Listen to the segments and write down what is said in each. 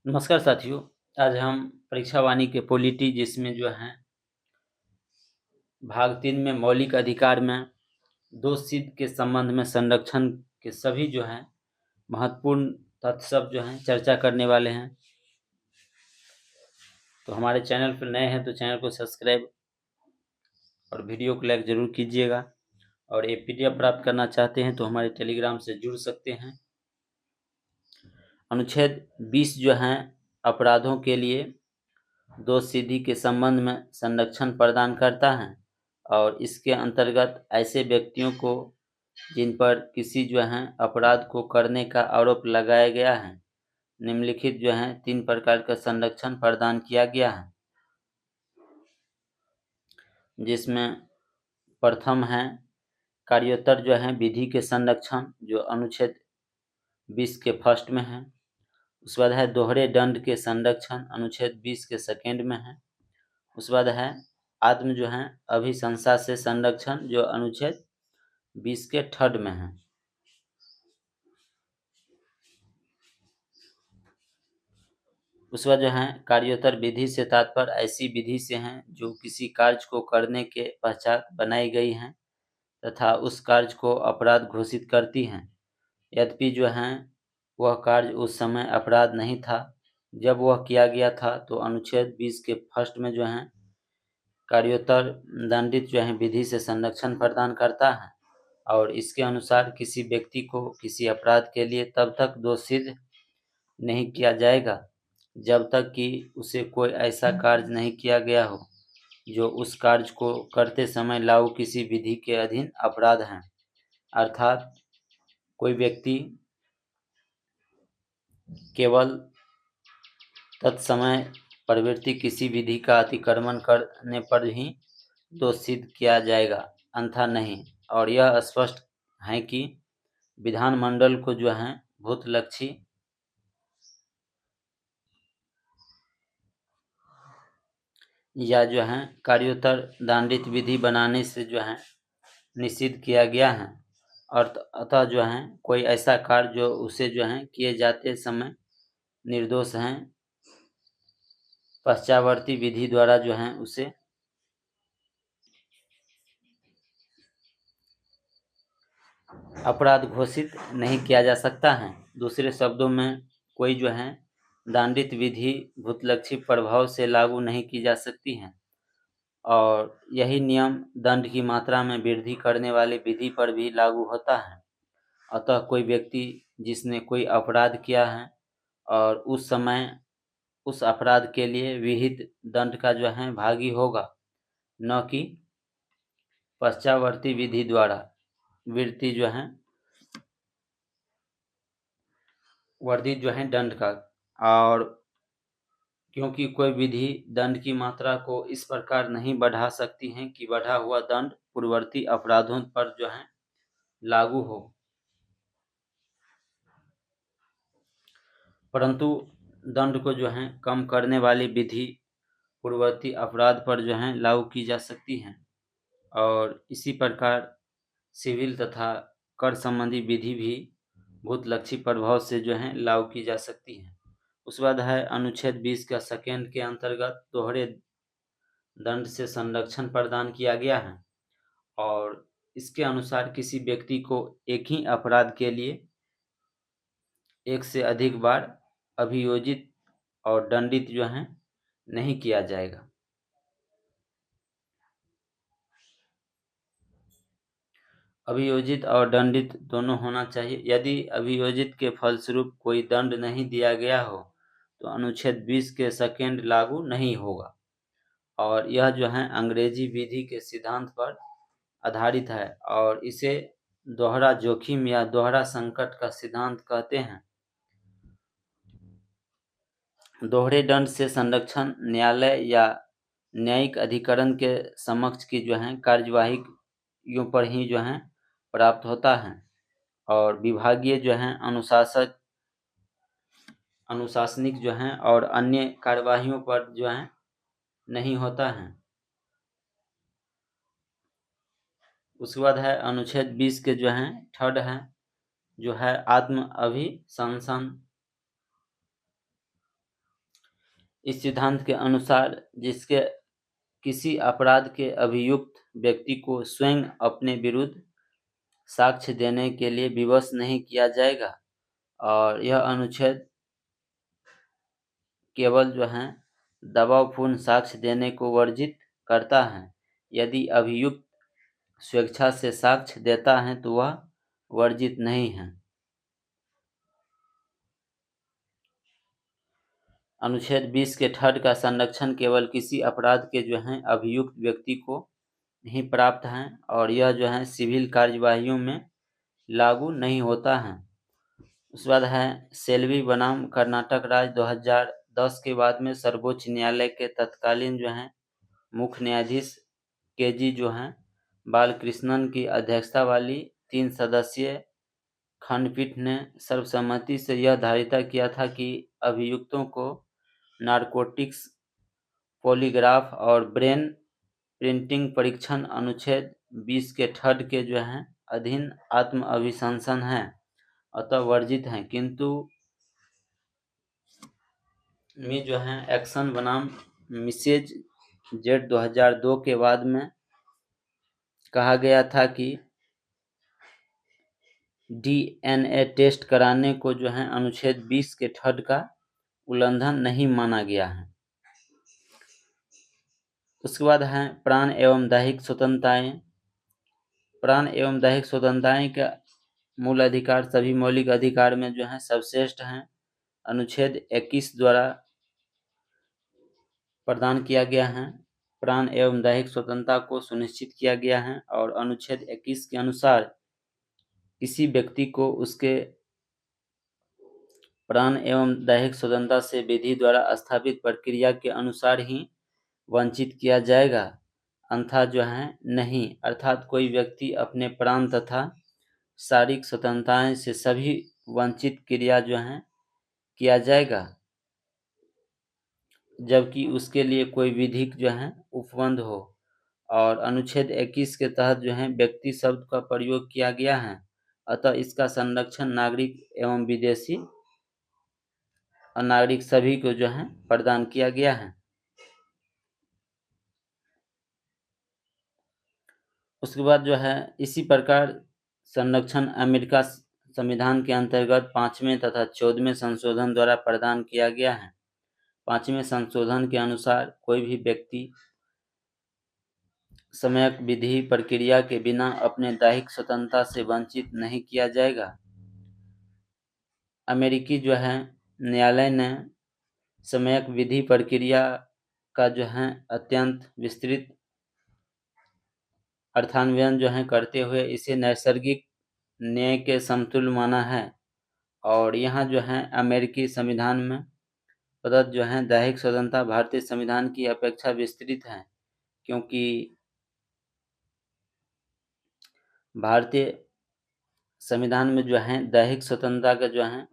नमस्कार साथियों। आज हम परीक्षा वाणी के पॉलिटी जिसमें जो है भाग 3 में मौलिक अधिकार में दो सिद्ध के संबंध में संरक्षण के सभी जो हैं महत्वपूर्ण तथ्य सब जो हैं चर्चा करने वाले हैं। तो हमारे चैनल पर नए हैं तो चैनल को सब्सक्राइब और वीडियो को लाइक ज़रूर कीजिएगा। और ये PDF प्राप्त करना चाहते हैं तो हमारे टेलीग्राम से जुड़ सकते हैं। अनुच्छेद 20 जो हैं अपराधों के लिए दो सिद्धि के संबंध में संरक्षण प्रदान करता है और इसके अंतर्गत ऐसे व्यक्तियों को जिन पर किसी जो है अपराध को करने का आरोप लगाया गया है निम्नलिखित जो है 3 प्रकार का संरक्षण प्रदान किया गया है, जिसमें प्रथम है कार्योत्तर जो है विधि के संरक्षण जो अनुच्छेद 20 के फर्स्ट में है। उसके बाद है दोहरे दंड के संरक्षण अनुच्छेद 20 के सेकेंड में है। उसके बाद है आत्म जो है अभिशंसा से संरक्षण जो अनुच्छेद 20 के थर्ड में है। उसके बाद जो है कार्योत्तर विधि से तात्पर्य ऐसी विधि से हैं जो किसी कार्य को करने के पश्चात बनाई गई हैं तथा उस कार्य को अपराध घोषित करती हैं, यद्यपि जो है वह कार्य उस समय अपराध नहीं था जब वह किया गया था। तो अनुच्छेद 20 के फर्स्ट में जो है कार्योत्तर दंडित जो है विधि से संरक्षण प्रदान करता है और इसके अनुसार किसी व्यक्ति को किसी अपराध के लिए तब तक दोषित नहीं किया जाएगा जब तक कि उसे कोई ऐसा कार्य नहीं किया गया हो जो उस कार्य को करते समय लागू किसी विधि के अधीन अपराध है। अर्थात कोई व्यक्ति केवल तत्समय प्रवृत्ति किसी विधि का अतिक्रमण करने पर ही दोष सिद्ध किया जाएगा, अन्यथा नहीं। और यह स्पष्ट है कि विधानमंडल को जो है भूतलक्षी या जो है कार्योत्तर दंडित विधि बनाने से जो है निषिद्ध किया गया है। और अतः जो है कोई ऐसा कार्य जो उसे जो है किए जाते समय निर्दोष हैं पश्चावर्ती विधि द्वारा जो है उसे अपराध घोषित नहीं किया जा सकता है। दूसरे शब्दों में कोई जो है दंडित विधि भूतलक्षी प्रभाव से लागू नहीं की जा सकती है और यही नियम दंड की मात्रा में वृद्धि करने वाली विधि पर भी लागू होता है। अतः कोई व्यक्ति जिसने कोई अपराध किया है और उस समय उस अपराध के लिए विहित दंड का जो है भागी होगा, न कि पश्चावर्ती विधि द्वारा वृत्ति जो है वर्धित जो है दंड का। और क्योंकि कोई विधि दंड की मात्रा को इस प्रकार नहीं बढ़ा सकती है कि बढ़ा हुआ दंड पूर्ववर्ती अपराधों पर जो है लागू हो, परंतु दंड को जो है कम करने वाली विधि पूर्ववर्ती अपराध पर जो है लागू की जा सकती है। और इसी प्रकार सिविल तथा कर संबंधी विधि भी भूतलक्षी प्रभाव से जो है लागू की जा सकती है। उसके बाद है अनुच्छेद 20 का सेकेंड के अंतर्गत दोहरे दंड से संरक्षण प्रदान किया गया है और इसके अनुसार किसी व्यक्ति को एक ही अपराध के लिए एक से अधिक बार अभियोजित और दंडित जो है नहीं किया जाएगा। अभियोजित और दंडित दोनों होना चाहिए। यदि अभियोजित के फलस्वरूप कोई दंड नहीं दिया गया हो तो अनुच्छेद 20 के सेकेंड लागू नहीं होगा और यह जो है अंग्रेजी विधि के सिद्धांत पर आधारित है और इसे दोहरा जोखिम या दोहरा संकट का सिद्धांत कहते हैं। दोहरे दंड से संरक्षण न्यायालय या न्यायिक अधिकरण के समक्ष की जो है कार्यवाही पर ही जो है प्राप्त होता है और विभागीय जो है अनुशासनिक जो है और अन्य कार्यवाहियों पर जो है नहीं होता है। उसके बाद है अनुच्छेद 20 के जो है थर्ड है जो है आत्म अभिशंसन इस सिद्धांत के अनुसार जिसके किसी अपराध के अभियुक्त व्यक्ति को स्वयं अपने विरुद्ध साक्ष्य देने के लिए विवश नहीं किया जाएगा, और यह अनुच्छेद केवल जो है दबावपूर्ण साक्ष्य देने को वर्जित करता है। यदि अभियुक्त स्वेच्छा से साक्ष्य देता है तो वह वर्जित नहीं है। अनुच्छेद 20 के थर्ड का संरक्षण केवल किसी अपराध के जो है अभियुक्त व्यक्ति को ही प्राप्त है, और यह जो है सिविल कार्यवाहियों में लागू नहीं होता है। उसके बाद है सेल्वी बनाम कर्नाटक राज्य 2010 के बाद में सर्वोच्च न्यायालय के तत्कालीन जो है मुख्य न्यायाधीश केजी जो हैं बालकृष्णन की अध्यक्षता वाली 3 सदस्यीय खंडपीठ ने सर्वसम्मति से यह धारिता किया था कि अभियुक्तों को नारकोटिक्स, पॉलीग्राफ और ब्रेन प्रिंटिंग परीक्षण अनुच्छेद 20 के थर्ड के जो हैं अधीन आत्म अभिशंसन है, अतः वर्जित हैं। किंतु में जो है एक्शन बनाम मिसेज जेड 2002 के बाद में कहा गया था कि डीएनए टेस्ट कराने को जो है अनुच्छेद 20 के थर्ड का उल्लंघन नहीं माना गया है। उसके बाद है प्राण एवं दैहिक स्वतंत्रताएं। प्राण एवं दैहिक स्वतंत्रताएं का मूल अधिकार सभी मौलिक अधिकार में जो है सर्वश्रेष्ठ हैं। अनुच्छेद 21 द्वारा प्रदान किया गया है। प्राण एवं दैहिक स्वतंत्रता को सुनिश्चित किया गया है, और अनुच्छेद 21 के अनुसार किसी व्यक्ति को उसके प्राण एवं दैहिक स्वतंत्रता से विधि द्वारा स्थापित प्रक्रिया के अनुसार ही वंचित किया जाएगा, अन्यथा जो है नहीं। अर्थात कोई व्यक्ति अपने प्राण तथा शारीरिक स्वतंत्रताएं से सभी वंचित क्रिया जो है किया जाएगा, जबकि उसके लिए कोई विधिक जो है उपबंध हो। और अनुच्छेद 21 के तहत जो है व्यक्ति शब्द का प्रयोग किया गया है, अतः इसका संरक्षण नागरिक एवं विदेशी नागरिक सभी को जो है प्रदान किया गया है। उसके बाद जो है इसी प्रकार संरक्षण अमेरिका संविधान के अंतर्गत 5वें तथा 14वें संशोधन द्वारा प्रदान किया गया है। 5वें संशोधन के अनुसार कोई भी व्यक्ति सम्यक विधि प्रक्रिया के बिना अपने दैहिक स्वतंत्रता से वंचित नहीं किया जाएगा। अमेरिकी जो है न्यायालय ने सम्यक विधि प्रक्रिया का जो है अत्यंत विस्तृत अर्थान्वयन जो है करते हुए इसे नैसर्गिक न्याय के समतुल्य माना है। और यहाँ जो है अमेरिकी संविधान में प्रदत्त जो है दैहिक स्वतंत्रता भारतीय संविधान की अपेक्षा विस्तृत है, क्योंकि भारतीय संविधान में जो है दैहिक स्वतंत्रता का जो है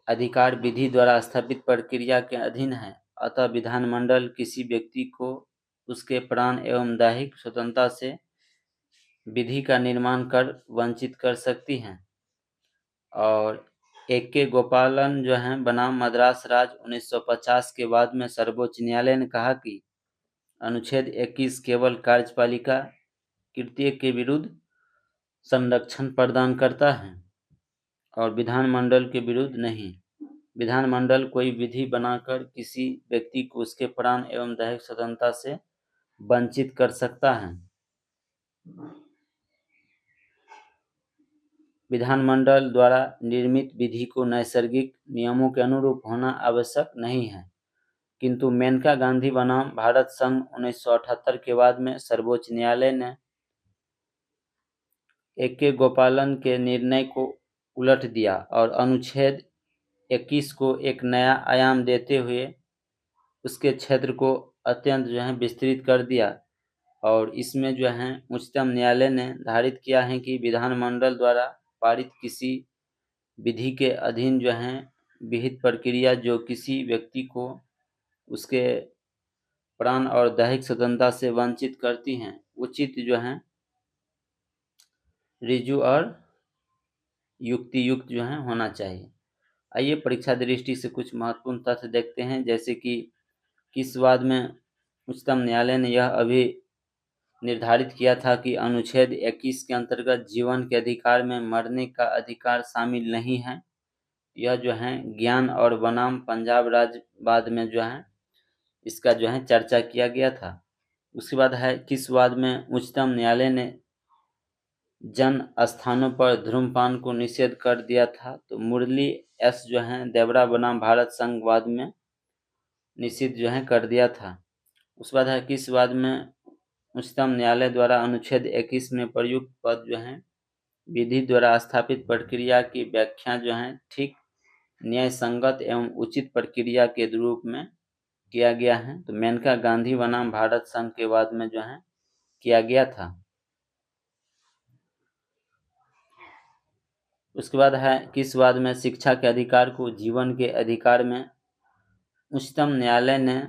अधिकार विधि द्वारा स्थापित प्रक्रिया के अधीन है। अतः विधानमंडल किसी व्यक्ति को उसके प्राण एवं दैहिक स्वतंत्रता से विधि का निर्माण कर वंचित कर सकती है। और के गोपालन जो है बनाम मद्रास राज्य 1950 के बाद में सर्वोच्च न्यायालय ने कहा कि अनुच्छेद 21 केवल कार्यपालिका कृत्य के विरुद्ध संरक्षण प्रदान करता है और विधानमंडल के विरुद्ध नहीं। विधानमंडल कोई विधि बनाकर किसी व्यक्ति को उसके प्राण एवं दैहिक स्वतंत्रता से वंचित कर सकता है। विधानमंडल द्वारा निर्मित विधि को नैसर्गिक नियमों के अनुरूप होना आवश्यक नहीं है, किंतु मेनका गांधी बनाम भारत संघ 1978 के बाद में सर्वोच्च न्यायालय ने के गोपालन के निर्णय को उलट दिया और अनुच्छेद 21 को एक नया आयाम देते हुए उसके क्षेत्र को अत्यंत जो है विस्तृत कर दिया। और इसमें जो है उच्चतम न्यायालय ने धारित किया है कि विधानमंडल द्वारा पारित किसी विधि के अधीन जो है विहित प्रक्रिया जो किसी व्यक्ति को उसके प्राण और दैहिक स्वतंत्रता से वंचित करती हैं, उचित जो है ऋजु और युक्ति युक्त जो है होना चाहिए। आइए परीक्षा दृष्टि से कुछ महत्वपूर्ण तथ्य देखते हैं, जैसे कि किस वाद में उच्चतम न्यायालय ने यह अभी निर्धारित किया था कि अनुच्छेद 21 के अंतर्गत जीवन के अधिकार में मरने का अधिकार शामिल नहीं है। यह जो है ज्ञान और बनाम पंजाब राज्य वाद में जो है इसका जो है चर्चा किया गया था। उसके बाद है किस वाद में उच्चतम न्यायालय ने जन स्थानों पर धूम्रपान को निषेध कर दिया था। तो मुरली एस जो है देवरा बनाम भारत संघ वाद में निषिद्ध जो है कर दिया था। उसके बाद है किस वाद में उच्चतम न्यायालय द्वारा अनुच्छेद 21 में प्रयुक्त पद जो है विधि द्वारा स्थापित प्रक्रिया की व्याख्या जो है ठीक न्याय संगत एवं उचित प्रक्रिया के रूप में किया गया है। तो मेनका गांधी बनाम भारत संघ के वाद में जो है किया गया था। उसके बाद है किस वाद में शिक्षा के अधिकार को जीवन के अधिकार में उच्चतम न्यायालय ने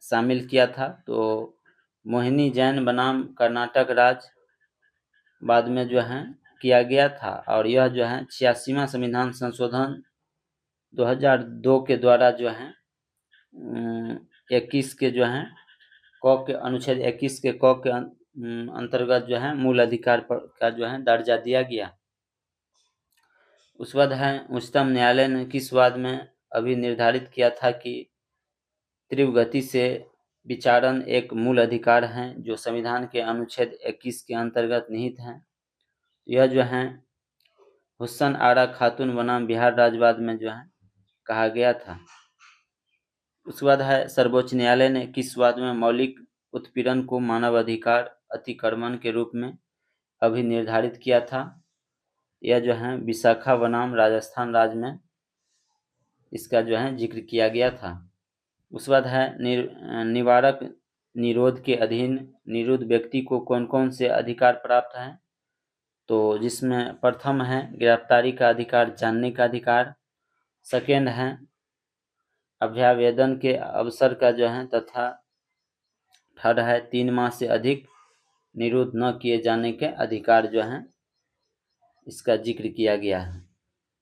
शामिल किया था। तो मोहिनी जैन बनाम कर्नाटक राज्य बाद में जो है किया गया था, और यह जो है 86वां संविधान संशोधन 2002 के द्वारा जो है 21 के जो है क के अनुच्छेद 21 के क के अंतर्गत जो है मूल अधिकार पर का जो है दर्जा दिया गया। उस बाद है उच्चतम न्यायालय ने किस वाद में अभी निर्धारित किया था कि तीव्र गति से विचारण एक मूल अधिकार है जो संविधान के अनुच्छेद 21 के अंतर्गत निहित है। यह जो है हुसैन आरा खातून बनाम बिहार राज्यवाद में जो है कहा गया था। उसके बाद है सर्वोच्च न्यायालय ने किस वाद में मौलिक उत्पीड़न को मानव अधिकार अतिक्रमण के रूप में अभी निर्धारित किया था। यह जो है विशाखा बनाम राजस्थान राज्य में इसका जो है जिक्र किया गया था। उसके बाद है निवारक निरोध के अधीन निरुद्ध व्यक्ति को कौन कौन से अधिकार प्राप्त हैं। तो जिसमें प्रथम है गिरफ्तारी का अधिकार, जानने का अधिकार। सेकेंड है अभ्यावेदन के अवसर का जो है तथा थर्ड है 3 माह से अधिक निरुद्ध न किए जाने के अधिकार जो है इसका जिक्र किया गया है।